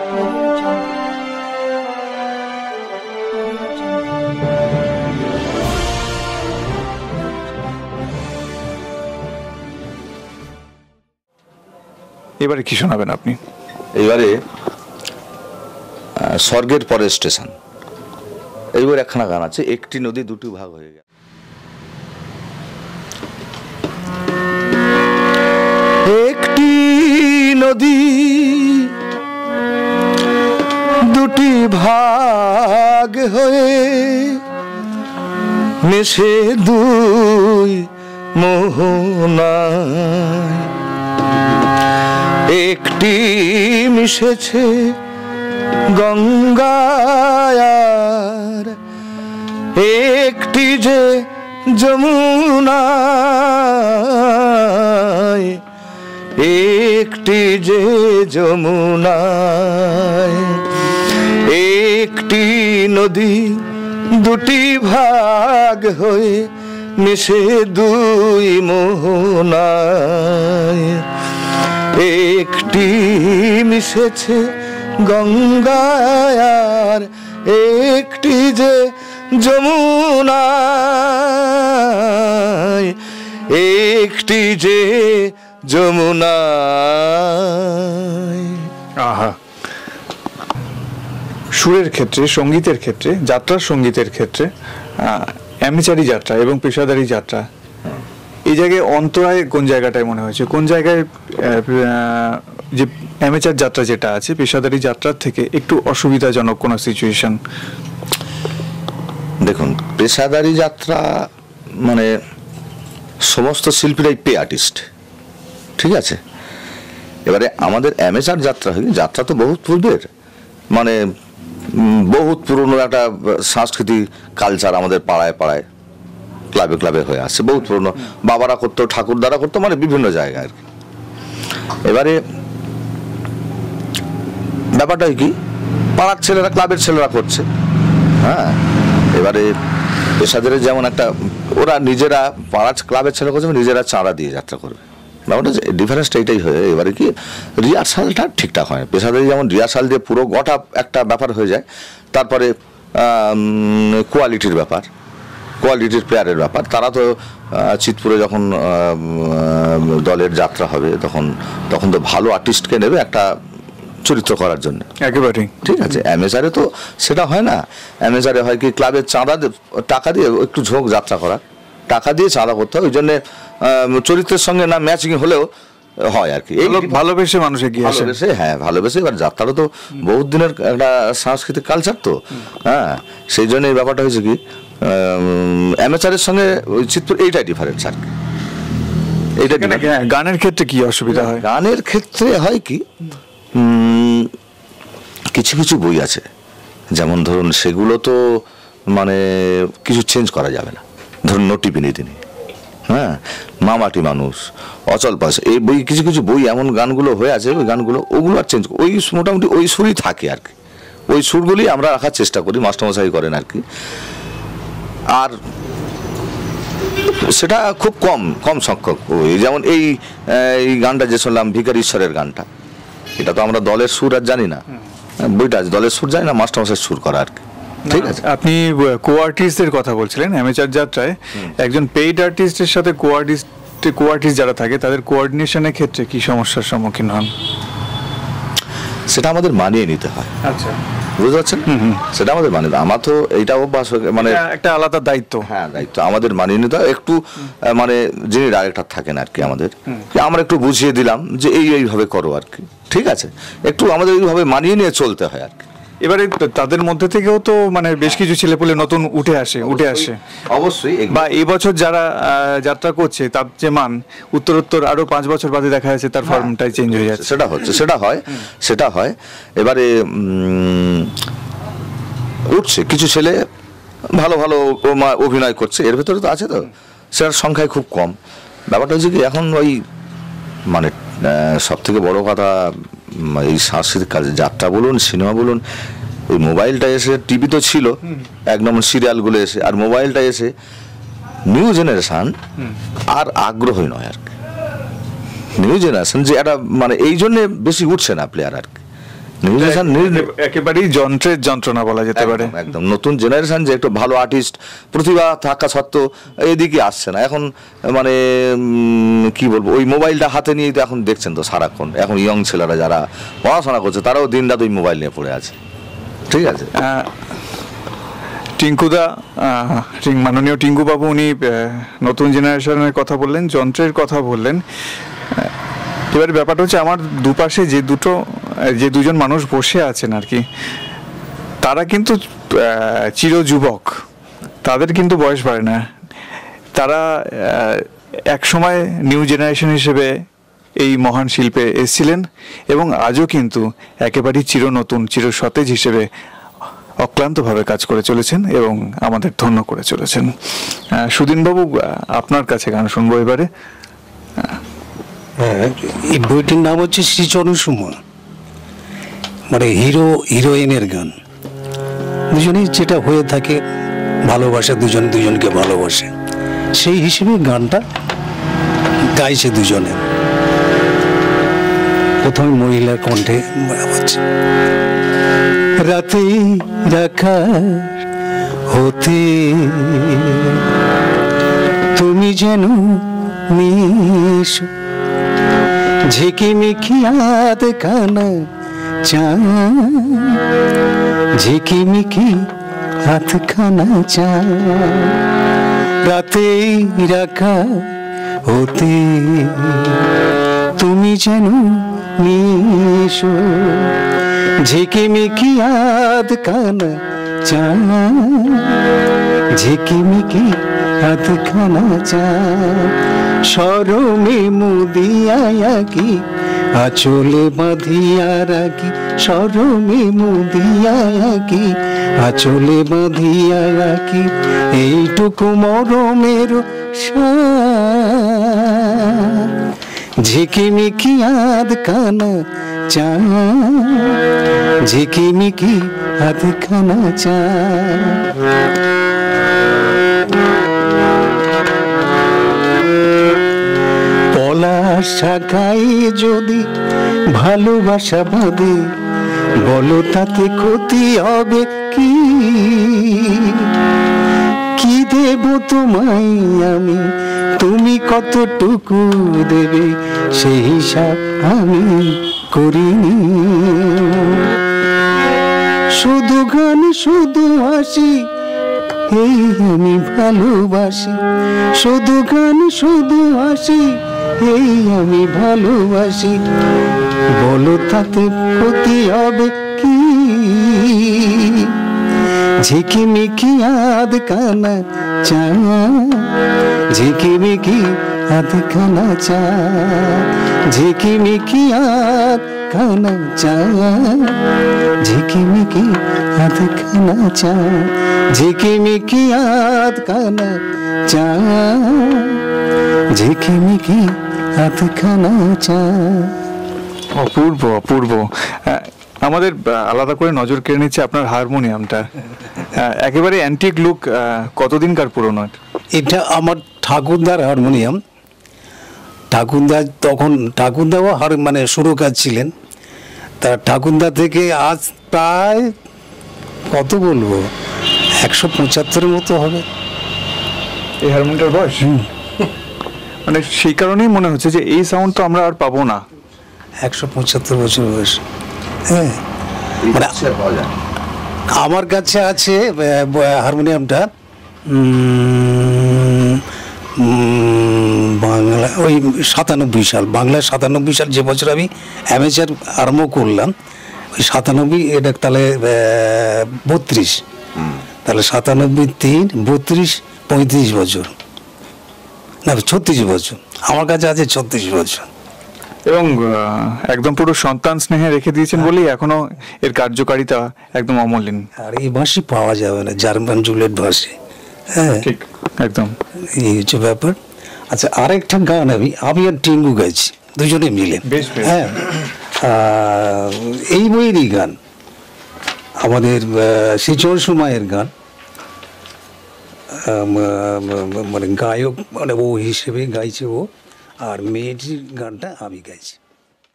এবারে কি শোনাবেন আপনি? এবারে স্বর্গের পরের স্টেশন, এইবার একখানা গান আছে, একটি নদী দুটি ভাগ হয়ে গেল। একটি নদী দুটি ভাগ হয়ে মিশে দুই মোহনায়, একটি মিশেছে গঙ্গায় আর একটি যে যমুনায়, একটি যে যমুনায়। একটি নদী দুটি ভাগ হয়ে মিশে দুই মোহনায়, একটি মিশেছে গঙ্গায় আর একটি যে যমুনায়, একটি যে যমুনায়। আহা, সুরের ক্ষেত্রে, সঙ্গীতের ক্ষেত্রে, যাত্রার সঙ্গীতের ক্ষেত্রে অ্যামেচারি যাত্রা এবং পেশাদারি যাত্রা, এই জায়গায় অন্তরায় কোন জায়গাটায় মনে হয়েছে? কোন জায়গায় যে অ্যামেচার যাত্রা যেটা আছে পেশাদারি যাত্রার থেকে একটু অসুবিধাজনক কোনো সিচুয়েশন? দেখুন, পেশাদারি যাত্রা মানে সমস্ত শিল্পীরাই পে আর্টিস্ট, ঠিক আছে। এবারে আমাদের অ্যামেচার যাত্রা হয়, যাত্রা তো বহুত পূর্বের, মানে বহুত পুরনো একটা সাংস্কৃতিক কালচার আমাদের পাড়ায় পাড়ায় ক্লাবে ক্লাবে হয়ে আসছে, বহুত পুরনো। বাবারা করতো, ঠাকুরদারা করতো, মানে বিভিন্ন জায়গায় আর কি। এবারে ব্যাপারটা কি, পাড়ার ছেলেরা, ক্লাবের ছেলেরা করছে, হ্যাঁ। এবারে পেশাদারের যেমন একটা, ওরা নিজেরা পাড়ার ক্লাবের ছেলে করছে, নিজেরা চাঁদা দিয়ে যাত্রা করবে, ব্যাপারটা ডিফারেন্সটা এটাই হয়। এবারে কি রিহার্সালটা ঠিকঠাক হয়, পেশাদারি যেমন রিহার্সাল দিয়ে পুরো গোটা একটা ব্যাপার হয়ে যায়, তারপরে কোয়ালিটির ব্যাপার, কোয়ালিটির প্লেয়ারের ব্যাপার। তারা তো চিতপুরে যখন দলের যাত্রা হবে তখন তো ভালো আর্টিস্টকে নেবে একটা চরিত্র করার জন্য, একেবারে ঠিক আছে। অ্যামেচারে তো সেটা হয় না। অ্যামেচারে হয় কি, ক্লাবের চাঁদা, টাকা দিয়ে একটু ঝোঁক যাত্রা করা, টাকা দিয়ে চাঁদা করতে হয়, ওই জন্যে চরিত্রের সঙ্গে না ম্যাচিং হলেও হয় আর কি। ভালোবেসে মানুষ এগিয়ে আসে, ভালোবেসে, হ্যাঁ ভালোবেসে। এবার যাত্রাটা তো বহুত দিনের একটা সাংস্কৃতিক কালচার তো, হ্যাঁ। সেই জন্য এই ব্যাপারটা হয়েছে কি, অ্যামেচারের সঙ্গে ওই চিত্র এইটাই ডিফারেন্স আর কি। এইটা গানের ক্ষেত্রে কি অসুবিধা হয়? গানের ক্ষেত্রে হয় কি, কিছু কিছু বই আছে, যেমন ধরুন সেগুলো তো মানে কিছু চেঞ্জ করা যাবে না। ধরুন নটি বিনোদিনী, হ্যাঁ, মামাটি মানুষ, অচল পাশ, এই বই, কিছু কিছু বই এমন গানগুলো হয়ে আছে, ওই গানগুলো ওগুলো আর চেঞ্জ, ওই মোটামুটি ওই সুরই থাকে আর কি। ওই সুরগুলি আমরা রাখার চেষ্টা করি, মাস্টারমশাই করেন আর কি। আর সেটা খুব কম সংখ্যক। ওই যেমন এই গানটা যে শুনলাম, ভিখারি ঈশ্বরের গানটা, এটা তো আমরা দলের সুর আর জানি না, বইটা আছে দলের সুর জানি না, মাস্টারমশাই সুর করা আর কি, ঠিক আছে। আপনি কো আর্টিস্টদের কথা বলছিলেন অ্যামেচার যাত্রায়, একজন পেইড আর্টিস্টের সাথে কো আর্টিস্ট যারা থাকে তাদের কোঅর্ডিনেশনের ক্ষেত্রে কি সমস্যার সম্মুখীন হন? সেটা আমাদের মানিয়ে নিতে হয়। আচ্ছা, বুঝতে পারছেন, সেটা আমাদের মানিয়ে, আমার তো এইটা অভ্যাস, মানে একটা আলাদা দায়িত্ব, হ্যাঁ দায়িত্ব আমাদের মানিয়ে নিতে হয়। একটু মানে যিনি ডাইরেক্টর থাকেন আর কি আমাদের, আমরা একটু বুঝিয়ে দিলাম যে এইভাবে করো আর কি, ঠিক আছে। একটু আমাদের এইভাবে মানিয়ে নিয়ে চলতে হয় আর কি। এবারে তাদের মধ্যে থেকেও তো মানে বেশ কিছু ছেলেপুলে নতুন উঠে আসে অবশ্যই। বা এই বছর যারা যাত্রা করছে তার যে মান উত্তরোত্তর আরো 5 বছর বাদে দেখা যাচ্ছে তার ফর্মটাই চেঞ্জ হয়ে যাচ্ছে, সেটা হয়। এবারে উঠছে কিছু ছেলে, ভালো ভালো অভিনয় করছে, এর ভেতরে তো আছে, তো সেটার সংখ্যায় খুব কম। ব্যাপারটা হচ্ছে কি, এখন ওই মানে সব থেকে বড় কথা, এই সাংস্কৃতিক কাজে যাত্রা বলুন, সিনেমা বলুন, ওই মোবাইলটা এসে, টিভি তো ছিল এক নম্বর, সিরিয়ালগুলো এসে, আর মোবাইলটা এসে নিউ জেনারেশন আর আগ্রহী নয় আর কি। নিউ জেনারেশন যে একটা মানে এই জন্যে বেশি উঠছে না প্লেয়ার আর কি। একেবারেই যন্ত্রের যন্ত্রণা বলা যেতে পারে। একদম নতুন জেনারেশন যে একটু ভালো আর্টিস্ট প্রতিভা থাকা সত্ত্বেও এদিকে আসছে না এখন, মানে কি বলবো, ওই মোবাইলটা হাতে নিয়ে তো এখন দেখছেন তো সারাক্ষণ, এখন ইয়ং ছেলেরা যারা পড়াশোনা করছে তারাও দিন রাত ওই মোবাইল নিয়ে পড়ে আছে। ঠিক আছে, টিঙ্কুদা, মাননীয় টিঙ্কু বাবু উনি নতুন জেনারেশনের কথা বললেন, যন্ত্রের কথা বললেন। এবার ব্যাপারটা হচ্ছে আমার দুপাশে যে দুজন মানুষ বসে আছেন আর কি, তারা কিন্তু চিরযুবক, তাদের কিন্তু বয়স বাড়ে না। তারা এক সময় নিউ জেনারেশন হিসেবে এই মহান শিল্পে এসেছিলেন এবং আজও কিন্তু একেবারেই চিরনতুন, চিরসতেজ হিসেবে অক্লান্তভাবে কাজ করে চলেছেন এবং আমাদের ধন্য করে চলেছেন। সুদিনবাবু, আপনার কাছে গান শুনবো এবারে। এই বইটির নাম হচ্ছে শ্রীচরণ সুমন, মানে হিরো হিরোইনের গান। দুজনেই যেটা হয়ে থাকে, ভালোবাসে, দুজন দুজনকে ভালোবাসে, সেই হিসেবে গানটা গাইছে দুজনে। প্রথমে মহিলার কণ্ঠে বাজছে। রাতে রাখার হতে তুমি যেন মিশো, ঝিকিমিকি হাত খানা চা, ঝিকিমিকি হাত খানা চা। রাতে রাখা হতে তুমি যেন মিশো, ঝিকিমিকি হাত খানা চা, ঝিকিমিকি হাত খানা চা। সরমে মুদিয়া রাখি, আঁচলে বাঁধিয়া রাখি, সরমে মুদিয়া রাখি, আঁচলে বাঁধিয়া রাখি, এইটুকু মরমের ঝিকিমিকি হাত খানা চা, ঝিকিমিকি হাত খানা চা। পলাশ শাখায় যদি ভালোবাসা বাঁধে, বলো তাতে ক্ষতি হবে কি? কি দেব তোমায় আমি, তুমি কতটুকু দেবে, সেই হিসাব আমি করিনি। শুধু গান শুধু হাসি, এই আমি ভালোবাসি, শুধু গান শুধু হাসি, এই আমি ভালোবাসি, বলো তাতে ক্ষতি হবে কি? ঝিকিমিকি হাত খানা চা, ঝিকিমিকি হাত খানা চা, ঝিকিমিকি হাত খানা চা, ঝিকিমিকি হাত খানা চা, ঝিকিমিকি হাত খানা চা, ঝিকিমিকি হাত খানা চা। অপূর্ব, অপূর্ব। আমাদের আলাদা করে নজর কেড়ে নিচ্ছে আপনার হারমোনিয়ামটা, একেবারে অ্যান্টিক লুক। কতদিনকার পুরনো? এটা আমার ঠাকুরদার হারমোনিয়াম। ঠাকুরদা তখন, ঠাকুরদাও মানে সুরকার ছিলেন। তা ঠাকুরদা থেকে আজ প্রায় কত বলবো, 175 মতো হবে এই হারমোনিয়ামটার বয়স। মানে সেই কারণেই মনে হচ্ছে যে এই সাউন্ড তো আমরা আর পাবো না। 175 বছর বয়স। হ্যাঁ, মানে আমার কাছে আছে হারমোনিয়ামটা, বাংলা ওই 97 সাল, বাংলায় 97 সাল, যে বছর আমি অ্যামেচার আরম্ভ করলাম, ওই 97, এটা তাহলে 32, তাহলে 97, 3, 32, 35 বছর, না 36 বছর আমার কাছে আছে, 36 বছর। এবং একদম পুরো সন্তান স্নেহে রেখে দিয়েছেন বলেই এখনো এর কার্যকারিতা একদম অমলিন। আর এই বাঁশি পাওয়া যাবে না, জার্মান জুলেট বাঁশি। হ্যাঁ, ঠিক একদম, এই হচ্ছে ব্যাপার। আচ্ছা, আরেকটা গান আমি আর টিঙ্কু গাইছি দুজনে মিলে। হ্যাঁ, এই বইয়েরই গান, আমাদের শ্রীচরণ সুমায়ের গান, মানে গায়ক, মানে ও হিসেবে গাইছে ও, আর মেয়েটির গানটা আমি গাইছি।